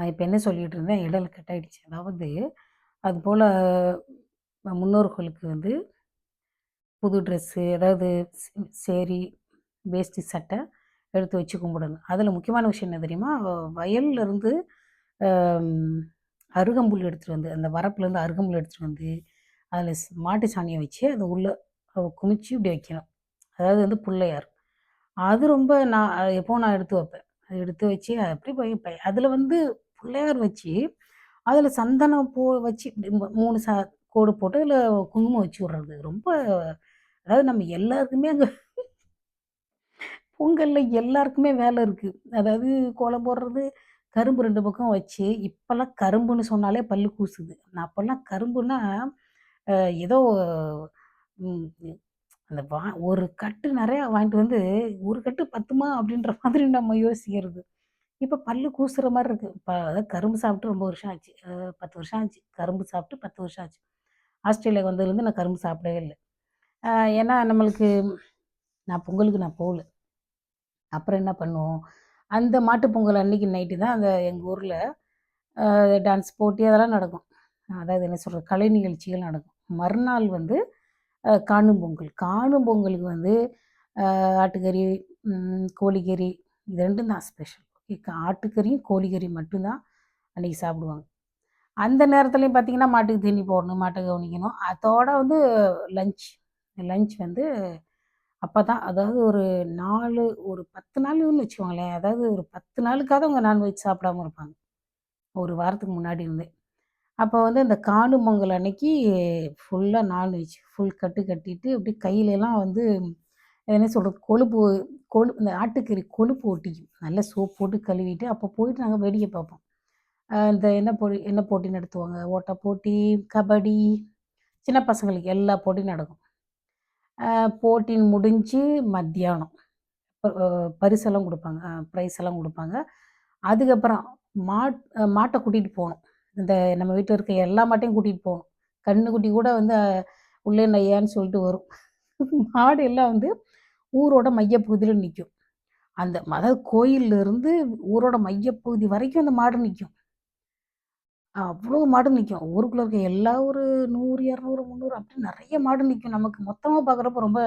இப்ப என்ன சொல்லிட்டு இருந்தேன், இடையில கட் ஆயிடுச்சு. அதாவது அதுபோல முன்னோர்களுக்கு வந்து புது ட்ரெஸ்ஸு, அதாவது சேரி, வேஷ்டி சட்டை எடுத்து வச்சு கும்பிடணும். அதில முக்கியமான விஷயம் என்ன தெரியுமா? வயல்ல இருந்து அம் அருகம்புல் எடுத்துட்டு வந்து, அந்த வரப்புலேருந்து அருகம்புல் எடுத்துட்டு வந்து, அதில மாட்டு சாணிய வச்சு, அத உள்ள குமிச்சு இப்படி வைக்கணும். அதாவது வந்து புள்ளையார். அது ரொம்ப எப்பவும் நான் எடுத்து வைப்பேன். அத எடுத்து வச்சு அப்படி வைப்பேன். அதில வந்து புள்ளையார் வச்சு, அதில சந்தனம் பூ வச்சு இப்படி 3 கோடு போட்டு அதில குங்குமம் வச்சு விடுறது. ரொம்ப அதாவது நம்ம எல்லாருக்குமே அங்க பொங்கல்ல எல்லாருக்குமே வேலை இருக்கு. அதாவது கோலம் போடுறது, கரும்பு 2 பக்கம் வச்சு, இப்பலாம் கரும்புன்னு சொன்னாலே பல்லு கூசுது. நான் அப்பலாம் கரும்புன்னா, அ ஏதோ ம் அந்த ஒரு கட்டு நெறையா வாங்கிட்டு வந்து, "ஒரு கட்டு பத்துமா?" அப்படின்ற மாதிரி நம்ம யோசிக்கிறது. இப்ப பல்லு கூசுற மாரி இருக்கு. அதாவது கரும்பு சாப்பிட்டு ரொம்ப வருஷம் ஆச்சு. 10 வருஷம் ஆச்சு. கரும்பு சாப்பிட்டு 10 வருஷம் ஆச்சு. ஆஸ்திரேலியா வந்ததுலேருந்து நான் கரும்பு சாப்பிடவே இல்ல. அ ஏன்னா நம்மளுக்கு பொங்கலுக்கு நான் போகல. அப்புறம் என்ன பண்ணுவோம், அந்த மாட்டு பொங்கல் அன்னைக்கு நைட்டு தான் எங்க ஊர்ல டான்ஸ் போட்டி அதெல்லாம் நடக்கும். அதாவது என்ன சொல்றது, கலை நிகழ்ச்சிகள் நடக்கும். மறுநாள் வந்து காணும் பொங்கல். காணும் பொங்கலுக்கு வந்து ஆட்டுக்கறி, கோழிக்கறி இது 2ம் தான் ஸ்பெஷல். ஆட்டுக்கறியும், கோழிக்கறி மட்டும் தான் அன்னைக்கு சாப்பிடுவாங்க. அந்த நேரத்துலயும் பார்த்தீங்கன்னா, மாட்டுக்கு தீனி போடணும், மாட்ட கவனிக்கணும். அதோட வந்து லஞ்ச். லஞ்ச் வந்து அப்பதான் அதாவது ஒரு 10 நாளுன்னு வச்சுக்கோங்களேன். அதாவது ஒரு 10 நாளுக்காவது அவங்க நான்வெஜ் சாப்பிடாம இருப்பாங்க. ஒரு வாரத்துக்கு முன்னாடி இருந்தே. அப்போ வந்து இந்த காணும் பொங்கல் அன்னைக்கு ஃபுல்லா நான்வெஜ். ஃபுல் கட்டு கட்டிட்டு அப்படியே கையிலலாம் வந்து என்ன சொல்றது, இந்த ஆட்டுக்கறி கொழுப்பு ஒட்டிக்கும். நல்லா சோப் போட்டு கழுவிட்டு, அப்போ போயிட்டு நாங்க வேடிக்கை பார்ப்போம். இந்த என்ன போட்டி நடத்துவாங்க, ஓட்ட போட்டி, கபடி, சின்ன பசங்களுக்கு எல்லா போட்டியும் நடக்கும். போட்டி முடிஞ்சு மத்தியானம் பரிசெல்லாம் குடுப்பாங்க. பிரைஸ் எல்லாம் குடுப்பாங்க. அதுக்கப்புறம் மாட்ட கூட்டிட்டு போணும். நம்ம வீட்ல இருக்க எல்லா மாட்டையும் கூட்டிட்டு போணும். கன்னுக்குட்டி கூட வந்து உள்ளே நையான்னு சொல்லிட்டு வரும். மாடு எல்லாம் வந்து ஊரோட மையப்பகுதியில நிக்கும். அதாவது கோயில்ல இருந்து ஊரோட மையப்பகுதி வரைக்கும் அந்த மாடு நிக்கும். அவ்ளோ மாடு நிக்கும். ஊருக்குள்ள இருக்க எல்லா ஒரு 100, 200, 300 அப்படி நெறைய மாடு நிக்கும். நமக்கு மொத்தமா பார்க்குறப்போ ரொம்ப